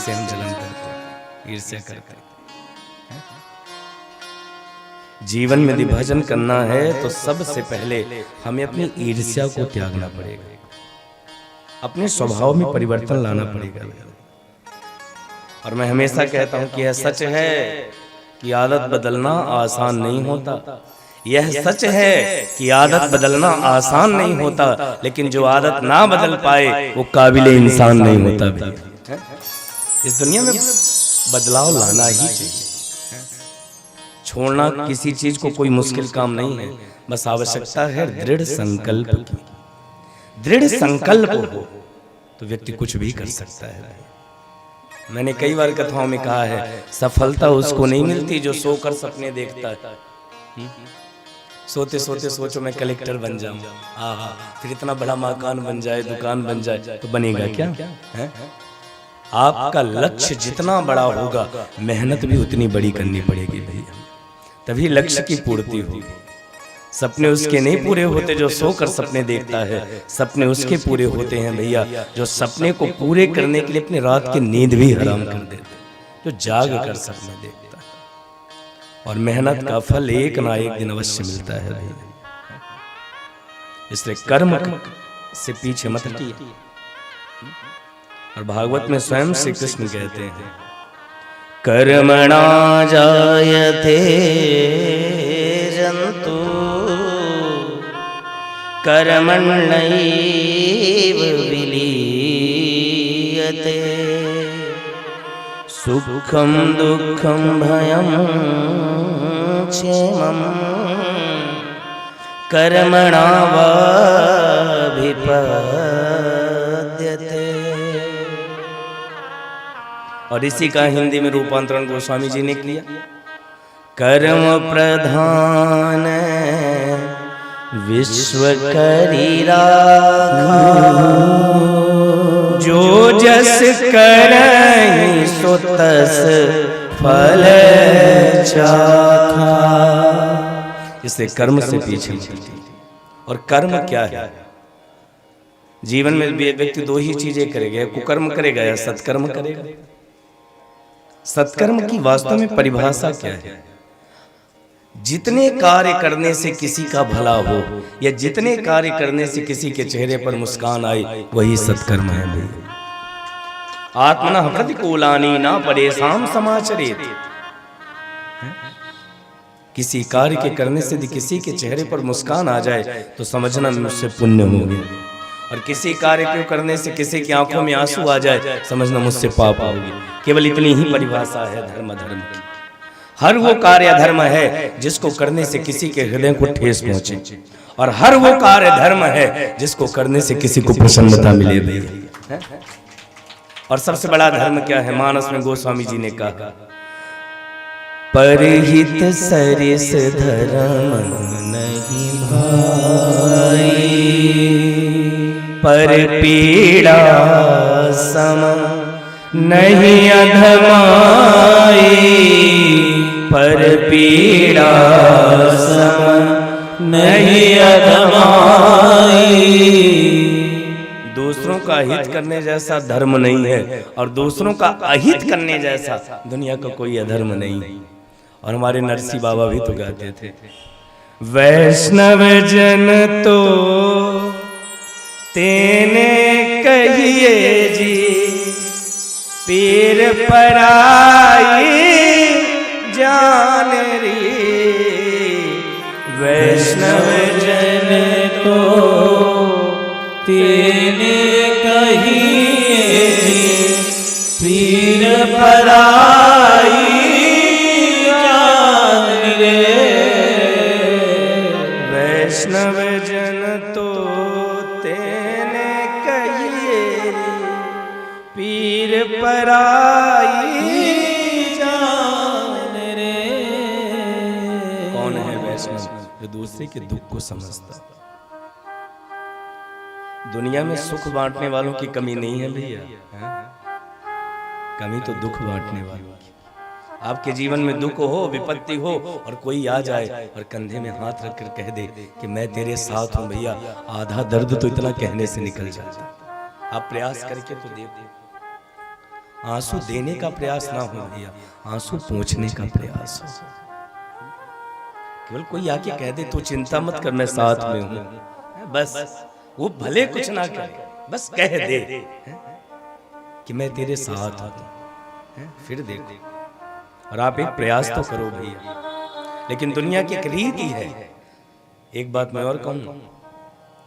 जिससे हम जलन करते हैं, ईर्ष्या करते हैं। जीवन में यदि भजन करना है तो सबसे पहले हमें अपनी ईर्ष्या को त्यागना पड़ेगा, अपने स्वभाव में परिवर्तन लाना पड़ेगा। और मैं हमेशा कहता हूं कि यह सच है कि आदत बदलना आसान नहीं होता। यह सच है कि आदत बदलना आसान नहीं होता, लेकिन जो आदत ना बदल पाए वो काबिल इंसान नहीं होता भी। इस दुनिया में बदलाव लाना ही चाहिए। छोड़ना किसी चीज को कोई मुश्किल काम नहीं है, बस आवश्यकता है दृढ़ संकल्प की। दृढ़ संकल्प हो तो व्यक्ति कुछ भी कर सकता है। मैंने कई बार कथाओं में कहा है, सफलता उसको नहीं मिलती जो सोकर सपने देखता है। सोते सोते सोचो मैं कलेक्टर बन जाऊं, फिर इतना बड़ा मकान बन जाए, दुकान बन जाए, तो बनेगा क्या है? आपका लक्ष्य जितना बड़ा होगा, मेहनत भी उतनी बड़ी करनी पड़ेगी भैया, तभी लक्ष्य की पूर्ति होगी। सपने उसके नहीं पूरे होते जो सोकर सपने देखता है, सपने उसके पूरे होते हैं भैया जो सपने को पूरे करने के लिए अपनी रात की नींद भी हराम कर देते, जो जाग कर सपने देखता है। और मेहनत का फल एक ना एक दिन अवश्य मिलता है भैया, इसलिए कर्म से पीछे मत हटिए। और भागवत में स्वयं श्री कृष्ण कहते हैं, कर्मणा जायते जन्तु कर्मण्यैव विलीयते, सुखं दुःखं भयं क्षेमं कर्मणा वाभिपद्यते। और इसी का हिंदी में रूपांतरण गोस्वामी जी ने किया, कर्म प्रधान विश्व करी राखा, जो जस करहि सो तस फल चाखा। इसे कर्म से पीछे मत हटिए। और कर्म क्या है? जीवन में व्यक्ति दो ही चीजें करेगा, कुकर्म करेगा या सत्कर्म करेगा। सत्कर्म की वास्तव में परिभाषा क्या है? जितने कार्य करने से किसी का भला हो या जितने कार्य करने से किसी के चेहरे पर मुस्कान आए, वही सत्कर्म है भैया। आत्मनः प्रतिकूलानि न परेषां समाचरेत्। किसी कार्य के करने से यदि किसी के चेहरे पर मुस्कान आ जाए तो समझना मुझसे पुण्य हो गया, और किसी कार्य को करने से किसी की आंखों में आंसू आ जाए समझना मुझसे पाप हो गया। केवल इतनी ही परिभाषा है धर्म अधर्म की। हर वो कार्य धर्म है जिसको करने से किसी के हृदय को ठेस पहुंचे, और हर वो कार्य धर्म है जिसको करने से किसी को प्रसन्नता मिले भैया। और सबसे बड़ा धर्म क्या है? मानस में गोस्वामी जी ने कहा, परहित सरिस धर्म नहीं भाई, पर पीड़ा सम नहीं अधमाई, पर पीड़ा सम नहीं अधमाई। दूसरों का हित करने जैसा धर्म नहीं है, और दूसरों का अहित करने जैसा दुनिया का कोई अधर्म नहीं। और हमारे नरसिंह बाबा भी तो गाते थे, वैष्णव जन तो तेने कहिए जी, पीर पराई जान री। वैष्णव जन तो तेने कहिए जी, पीर पराई जान रे। वैष्णव जन तो तेने कहिए, पीर पराई जान रे। कौन है वैष्णव? जो दूसरे के दुख को समझता। दुनिया में सुख बांटने वालों की कमी नहीं है भैया, कमी तो दुख बांटने वालों की। आपके जीवन में दुख हो, विपत्ति हो, और कोई आ जाए और कंधे में हाथ रखकर कह दे कि मैं तेरे साथ हूं भैया, आधा दर्द तो इतना कहने से निकल जाता। आप प्रयास करके तो देखो। आंसू देने का प्रयास ना हो भैया, आंसू पोंछने का प्रयास हो। केवल कोई आके कह दे तू चिंता मत कर मैं साथ में हूं, बस वो भले कुछ ना करे, बस कह दे कि मैं तेरे साथ हूं, फिर देखो। और आप एक प्रयास तो करो भैया। लेकिन दुनिया की एक रीति है, एक बात मैं और कहूं,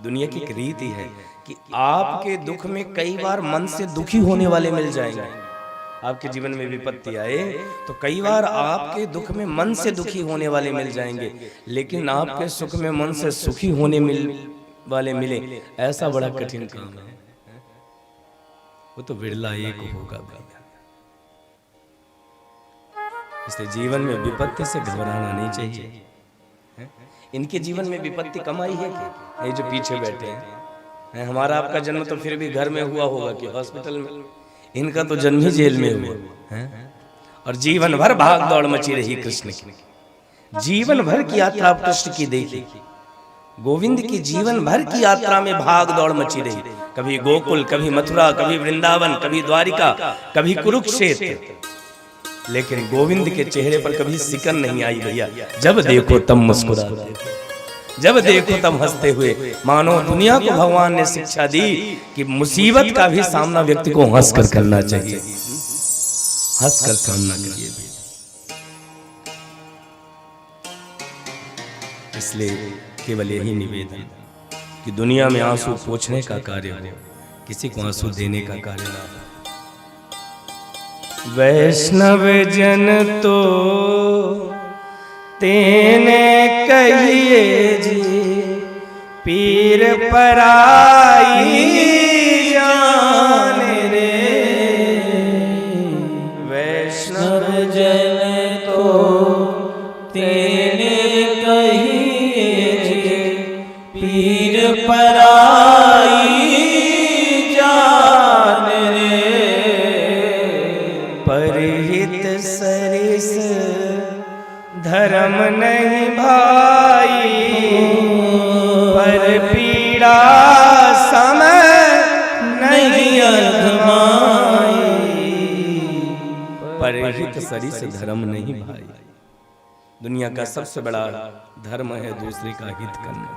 दुनिया की एक रीति है कि आपके दुख में कई बार मन से दुखी होने वाले मिल जाएंगे। आपके जीवन में विपत्ति आए तो कई बार आपके दुख में मन से दुखी होने वाले मिल जाएंगे, लेकिन आपके सुख में मन से सुखी होने वाले मिले, ऐसा बड़ा कठिन काम है। वो तो बिरला एक होगा भैया। इसलिए जीवन में विपत्ति से घबराना नहीं चाहिए। इनके जीवन में विपत्ति कम आई है कि ये जो पीछे बैठे हैं, हमारा आपका जन्म तो फिर भी घर में हुआ होगा कि हॉस्पिटल में, इनका तो जन्म ही जेल में हुआ है। और जीवन भर भाग दौड़ मची रही कृष्ण की, जीवन भर की यात्रा कृष्ण की देखी, गोविंद की जीवन भर की यात्रा में भाग दौड़ मची रही। कभी गोकुल, कभी मथुरा, कभी वृंदावन, कभी द्वारिका, कभी कुरुक्षेत्र, लेकिन गोविंद के चेहरे पर कभी सिकन नहीं आई भैया। जब देखो तब मुस्कुराते, जब देखो तब हंसते हुए, मानो दुनिया को भगवान ने शिक्षा दी कि मुसीबत का भी सामना व्यक्ति को हंसकर करना चाहिए, हंसकर सामना करिए। इसलिए केवल यही निवेदन कि दुनिया में आंसू पोंछने का कार्य हो, किसी को आंसू देने का कार्य ना हो। वैष्णव जन तो तेने कहिए जी, पीर पराई जान रे। वैष्णव जन तो तेने कहिए जी, पीर पराई जान रे। परहित सरिस धर्म नहीं भाई, पर पीड़ा समय नहीं अधमाई। परहित सरिस धर्म नहीं भाई, दुनिया का सबसे बड़ा धर्म है दूसरे का हित करना।